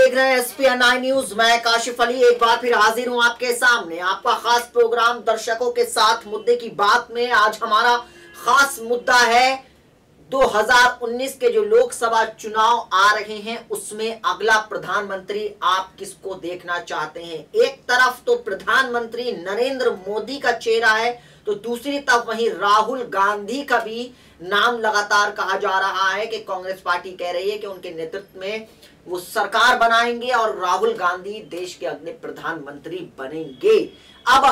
देख रहे हैं SPN9 न्यूज। मैं काशिफ अली एक बार फिर हाजिर हूं आपके सामने आपका खास प्रोग्राम दर्शकों के साथ मुद्दे की बात में। आज हमारा खास मुद्दा है 2019 के जो लोकसभा चुनाव आ रहे हैं उसमें अगला प्रधानमंत्री आप किसको देखना चाहते हैं। एक तरफ तो प्रधानमंत्री नरेंद्र मोदी का चेहरा है तो दूसरी तरफ वहीं राहुल गांधी का भी नाम लगातार कहा जा रहा है कि कांग्रेस पार्टी कह रही है कि उनके नेतृत्व में वो सरकार बनाएंगे और राहुल गांधी देश के अगले प्रधानमंत्री बनेंगे। अब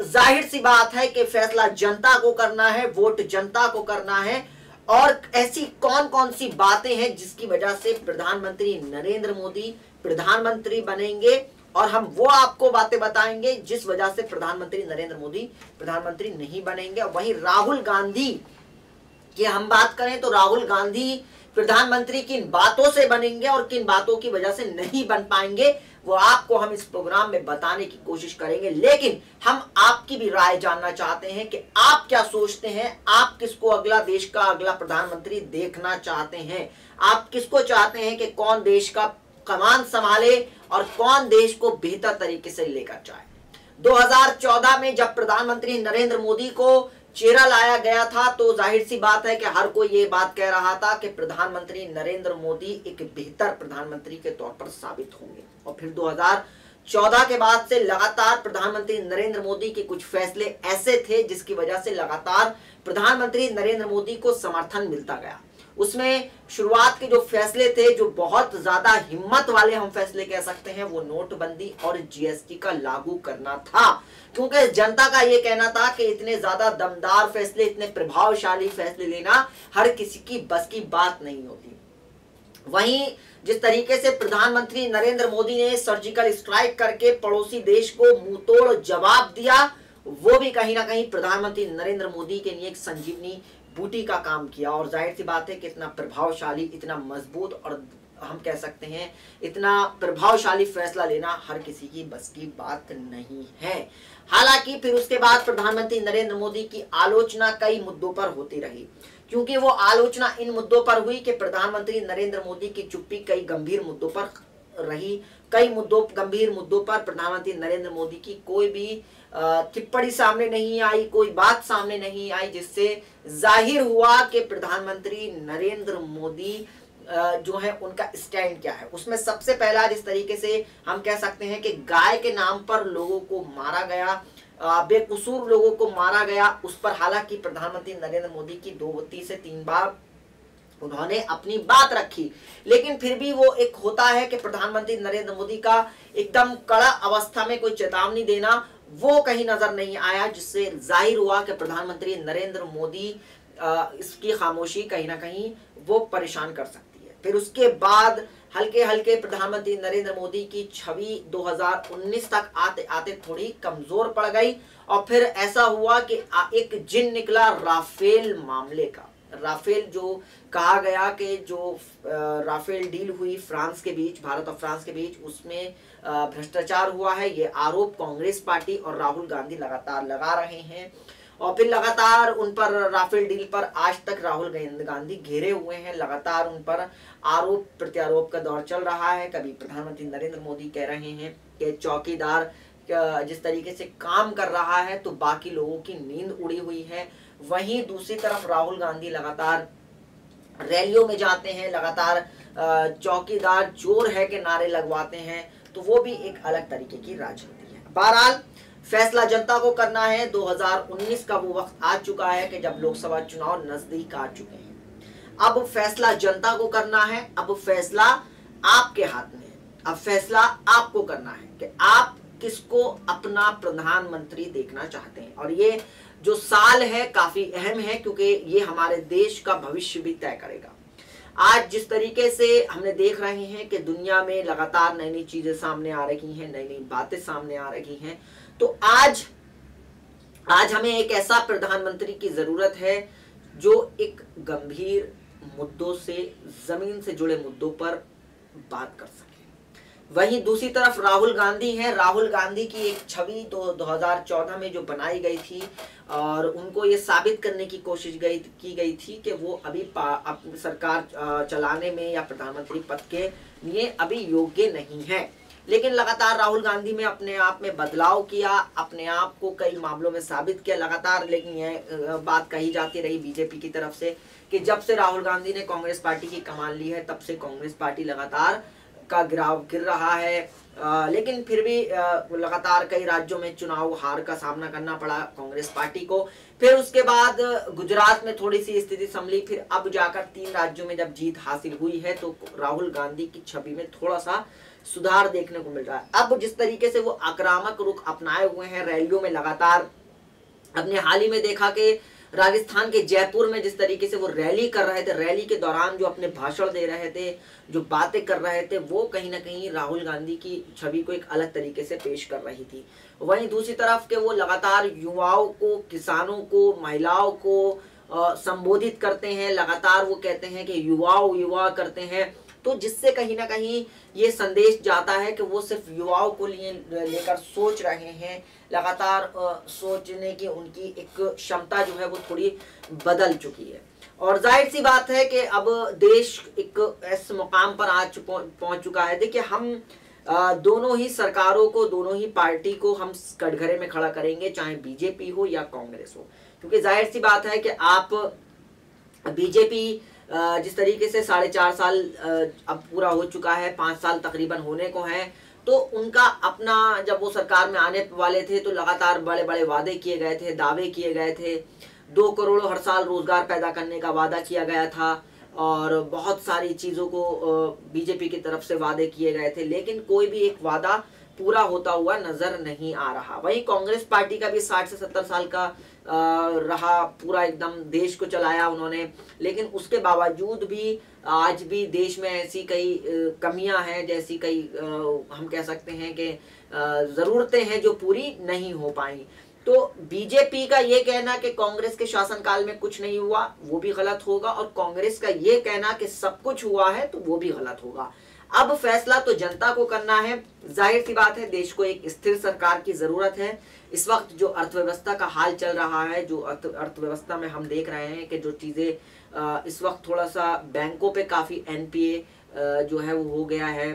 जाहिर सी बात है कि फैसला जनता को करना है, वोट जनता को करना है और ऐसी कौन कौन सी बातें हैं जिसकी वजह से प्रधानमंत्री नरेंद्र मोदी प्रधानमंत्री बनेंगे और हम वो आपको बातें बताएंगे जिस वजह से प्रधानमंत्री नरेंद्र मोदी प्रधानमंत्री नहीं बनेंगे। वहीं राहुल गांधी की हम बात करें तो राहुल गांधी प्रधानमंत्री किन बातों से बनेंगे और किन बातों की वजह से नहीं बन पाएंगे वो आपको हम इस प्रोग्राम में बताने की कोशिश करेंगे। लेकिन हम आपकी भी राय जानना चाहते हैं कि आप क्या सोचते हैं, आप किसको अगला देश का अगला प्रधानमंत्री देखना चाहते हैं। आप किसको चाहते हैं कि कौन देश का कमान संभाले और कौन देश को बेहतर तरीके से लेकर जाए। 2014 में जब प्रधानमंत्री नरेंद्र मोदी को चेहरा लाया गया था तो जाहिर सी बात है कि हर कोई ये बात कह रहा था कि प्रधानमंत्री नरेंद्र मोदी एक बेहतर प्रधानमंत्री के तौर पर साबित होंगे। और फिर 2014 के बाद से लगातार प्रधानमंत्री नरेंद्र मोदी के कुछ फैसले ऐसे थे जिसकी वजह से लगातार प्रधानमंत्री नरेंद्र मोदी को समर्थन मिलता गया। उसमें शुरुआत के जो फैसले थे जो बहुत ज्यादा हिम्मत वाले हम फैसले कह सकते हैं वो नोटबंदी और GST का लागू करना था, क्योंकि जनता का ये कहना था कि इतने ज्यादा दमदार फैसले, इतने प्रभावशाली फैसले लेना हर किसी की बस की बात नहीं होती। वहीं जिस तरीके से प्रधानमंत्री नरेंद्र मोदी ने सर्जिकल स्ट्राइक करके पड़ोसी देश को मुंहतोड़ जवाब दिया वो भी कहीं ना कहीं प्रधानमंत्री नरेंद्र मोदी के लिए एक संजीवनी बूटी का काम किया। और जाहिर सी बात है कि इतना प्रभावशाली, इतना मजबूत और हम कह सकते हैं इतना प्रभावशाली फैसला लेना हर किसी की बस की बात नहीं है। हालांकि फिर उसके बाद प्रधानमंत्री नरेंद्र मोदी की आलोचना कई मुद्दों पर होती रही, क्योंकि वो आलोचना इन मुद्दों पर हुई कि प्रधानमंत्री नरेंद्र मोदी की चुप्पी कई गंभीर मुद्दों पर रही। कई गंभीर मुद्दों पर प्रधानमंत्री नरेंद्र मोदी की कोई भी टिप्पणी सामने नहीं आई, कोई बात सामने नहीं आई, जिससे जाहिर हुआ कि प्रधानमंत्री नरेंद्र मोदी जो है उनका स्टैंड क्या है। उसमें सबसे पहला जिस तरीके से हम कह सकते हैं कि गाय के नाम पर लोगों को मारा गया, बेकसूर लोगों को मारा गया, उस पर हालांकि प्रधानमंत्री नरेंद्र मोदी की 2 से 3 बार उन्होंने अपनी बात रखी, लेकिन फिर भी वो एक होता है कि प्रधानमंत्री नरेंद्र मोदी का एकदम कड़ा अवस्था में कोई चेतावनी देना वो कहीं नजर नहीं आया, जिससे जाहिर हुआ कि प्रधानमंत्री नरेंद्र मोदी इसकी खामोशी कहीं ना कहीं वो परेशान कर सकती है। फिर उसके बाद हल्के हल्के प्रधानमंत्री नरेंद्र मोदी की छवि 2019 तक आते आते थोड़ी कमजोर पड़ गई और फिर ऐसा हुआ कि एक जिन निकला राफेल मामले का। राफेल जो कहा गया कि जो राफेल डील हुई फ्रांस के बीच, भारत और फ्रांस के बीच, उसमें भ्रष्टाचार हुआ है, ये आरोप कांग्रेस पार्टी और राहुल गांधी लगातार लगा रहे हैं। और फिर लगातार उन पर राफेल डील पर आज तक राहुल गांधी घेरे हुए हैं, लगातार उन पर आरोप प्रत्यारोप का दौर चल रहा है। कभी प्रधानमंत्री नरेंद्र मोदी कह रहे हैं कि चौकीदार जिस तरीके से काम कर रहा है तो बाकी लोगों की नींद उड़ी हुई है। वहीं दूसरी तरफ राहुल गांधी लगातार रैलियों में जाते हैं, लगातार चौकीदार चोर है के नारे लगवाते हैं, तो वो भी एक अलग तरीके की राजनीति है। बहरहाल फैसला जनता को करना है। 2019 का वो वक्त आ चुका है कि जब लोकसभा चुनाव नजदीक आ चुके हैं। अब फैसला जनता को करना है, अब फैसला आपके हाथ में है। अब फैसला आपको करना है कि आप किसको अपना प्रधानमंत्री देखना चाहते हैं। और ये जो साल है काफी अहम है, क्योंकि ये हमारे देश का भविष्य भी तय करेगा। आज जिस तरीके से हमने देख रहे हैं कि दुनिया में लगातार नई नई चीजें सामने आ रही हैं, नई नई बातें सामने आ रही हैं, तो आज हमें एक ऐसा प्रधानमंत्री की जरूरत है जो एक गंभीर मुद्दों से, जमीन से जुड़े मुद्दों पर बात कर सके, वहीं दूसरी तरफ राहुल गांधी हैं। राहुल गांधी की एक छवि तो 2014 में जो बनाई गई थी और उनको ये साबित करने की कोशिश की गई थी कि वो अभी सरकार चलाने में या प्रधानमंत्री पद के लिए अभी योग्य नहीं है। लेकिन लगातार राहुल गांधी ने अपने आप में बदलाव किया, अपने आप को कई मामलों में साबित किया लगातार। लेकिन यह बात कही जाती रही बीजेपी की तरफ से कि जब से राहुल गांधी ने कांग्रेस पार्टी की कमान ली है तब से कांग्रेस पार्टी लगातार का गिर रहा है। लेकिन फिर भी लगातार कई राज्यों में चुनाव हार का सामना करना पड़ा कांग्रेस पार्टी को। फिर उसके बाद गुजरात में थोड़ी सी स्थिति संभली, फिर अब जाकर 3 राज्यों में जब जीत हासिल हुई है तो राहुल गांधी की छवि में थोड़ा सा सुधार देखने को मिल रहा है। अब जिस तरीके से वो आक्रामक रुख अपनाए हुए हैं रैलियों में लगातार, अपने हाल ही में देखा कि राजस्थान के जयपुर में जिस तरीके से वो रैली कर रहे थे, रैली के दौरान जो अपने भाषण दे रहे थे, जो बातें कर रहे थे, वो कहीं ना कहीं राहुल गांधी की छवि को एक अलग तरीके से पेश कर रही थी। वहीं दूसरी तरफ के वो लगातार युवाओं को, किसानों को, महिलाओं को संबोधित करते हैं, लगातार वो कहते हैं कि युवा करते हैं, तो जिससे कहीं ना कहीं ये संदेश जाता है कि वो सिर्फ युवाओं को लेकर सोच रहे हैं। लगातार सोचने की उनकी एक क्षमता जो है वो थोड़ी बदल चुकी है। और जाहिर सी बात है कि अब देश एक ऐसे मुकाम पर पहुंच चुका है। देखिए, हम दोनों ही सरकारों को, दोनों ही पार्टी को हम कटघरे में खड़ा करेंगे, चाहे बीजेपी हो या कांग्रेस हो, क्योंकि जाहिर सी बात है कि आप बीजेपी जिस तरीके से 4.5 साल अब पूरा हो चुका है, 5 साल तकरीबन होने को है, तो उनका अपना, जब वो सरकार में आने वाले थे तो लगातार बड़े बड़े वादे किए गए थे, दावे किए गए थे। 2 करोड़ हर साल रोजगार पैदा करने का वादा किया गया था और बहुत सारी चीज़ों को बीजेपी की तरफ से वादे किए गए थे, लेकिन कोई भी एक वादा पूरा होता हुआ नजर नहीं आ रहा। वहीं कांग्रेस पार्टी का भी 60 से 70 साल का रहा, पूरा एकदम देश को चलाया उन्होंने, लेकिन उसके बावजूद भी आज भी देश में ऐसी कई कमियां हैं, जैसी कई हम कह सकते हैं कि ज़रूरतें हैं जो पूरी नहीं हो पाई। तो बीजेपी का ये कहना कि कांग्रेस के शासनकाल में कुछ नहीं हुआ, वो भी गलत होगा, और कांग्रेस का ये कहना कि सब कुछ हुआ है, तो वो भी गलत होगा। अब फैसला तो जनता को करना है। जाहिर सी बात है, देश को एक स्थिर सरकार की जरूरत है। इस वक्त जो अर्थव्यवस्था का हाल चल रहा है, जो अर्थव्यवस्था में हम देख रहे हैं कि जो चीज़ें इस वक्त थोड़ा सा बैंकों पे काफ़ी एनपीए जो है वो हो गया है,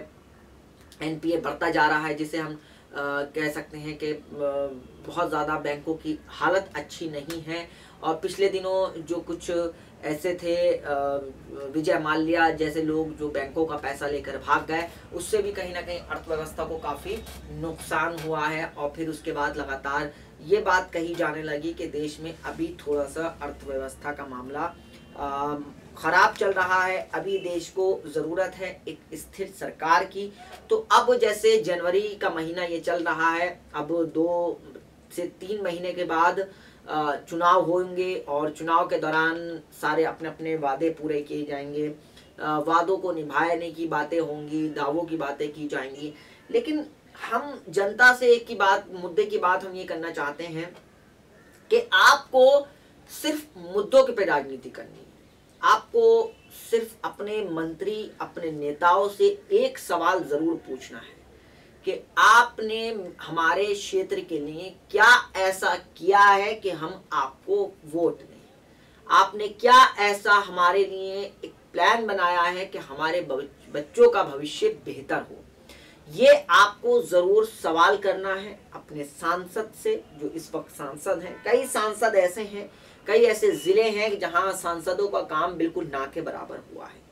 एनपीए बढ़ता जा रहा है, जिसे हम कह सकते हैं कि बहुत ज़्यादा बैंकों की हालत अच्छी नहीं है। और पिछले दिनों जो कुछ ऐसे थे विजय माल्या जैसे लोग जो बैंकों का पैसा लेकर भाग गए, उससे भी कहीं ना कहीं अर्थव्यवस्था को काफ़ी नुकसान हुआ है। और फिर उसके बाद लगातार ये बात कही जाने लगी कि देश में अभी थोड़ा सा अर्थव्यवस्था का मामला खराब चल रहा है, अभी देश को ज़रूरत है एक स्थिर सरकार की। तो अब जैसे जनवरी का महीना ये चल रहा है, अब 2 से 3 महीने के बाद चुनाव होंगे और चुनाव के दौरान सारे अपने अपने वादे पूरे किए जाएंगे, वादों को निभाने की बातें होंगी, दावों की बातें की जाएंगी। लेकिन हम जनता से एक ही बात, मुद्दे की बात हम ये करना चाहते हैं कि आपको सिर्फ मुद्दों पे राजनीति करनी है। आपको सिर्फ अपने मंत्री, अपने नेताओं से एक सवाल जरूर पूछना है कि आपने हमारे क्षेत्र के लिए क्या ऐसा किया है कि हम आपको वोट दें। आपने क्या ऐसा हमारे लिए एक प्लान बनाया है कि हमारे बच्चों का भविष्य बेहतर हो। ये आपको जरूर सवाल करना है अपने सांसद से, जो इस वक्त सांसद हैं। कई सांसद ऐसे हैं, कई ऐसे जिले हैं जहां सांसदों का काम बिल्कुल ना के बराबर हुआ है।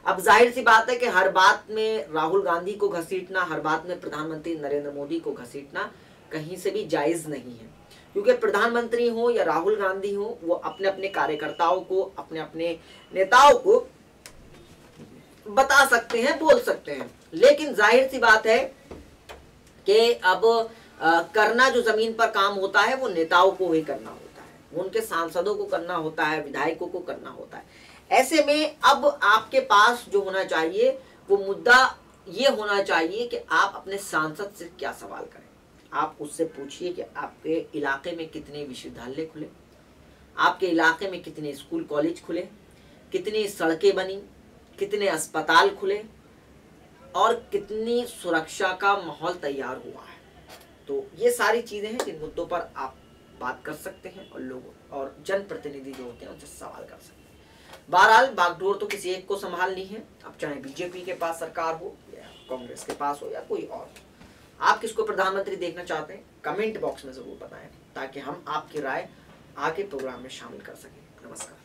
अब जाहिर सी बात है कि हर बात में राहुल गांधी को घसीटना, हर बात में प्रधानमंत्री नरेंद्र मोदी को घसीटना कहीं से भी जायज नहीं है, क्योंकि प्रधानमंत्री हो या राहुल गांधी हो, वो अपने अपने कार्यकर्ताओं को, अपने अपने नेताओं को बता सकते हैं, बोल सकते हैं। लेकिन जाहिर सी बात है कि अब करना जो जमीन पर काम होता है वो नेताओं को ही करना होता है, उनके सांसदों को करना होता है, विधायकों को करना होता है। ऐसे में अब आपके पास जो होना चाहिए वो मुद्दा ये होना चाहिए कि आप अपने सांसद से क्या सवाल करें। आप उससे पूछिए कि आपके इलाके में कितने विश्वविद्यालय खुले, आपके इलाके में कितने स्कूल कॉलेज खुले, कितनी सड़कें बनी, कितने अस्पताल खुले, और कितनी सुरक्षा का माहौल तैयार हुआ है। तो ये सारी चीजें हैं जिन मुद्दों पर आप बात कर सकते हैं और लोगों और जनप्रतिनिधि जो होते हैं उनसे सवाल कर सकते हैं। बहरहाल बागडोर तो किसी एक को संभालनी है, अब चाहे बीजेपी के पास सरकार हो या कांग्रेस के पास हो या कोई और। आप किसको प्रधानमंत्री देखना चाहते हैं कमेंट बॉक्स में जरूर बताएं, ताकि हम आपकी राय आगे प्रोग्राम में शामिल कर सकें। नमस्कार।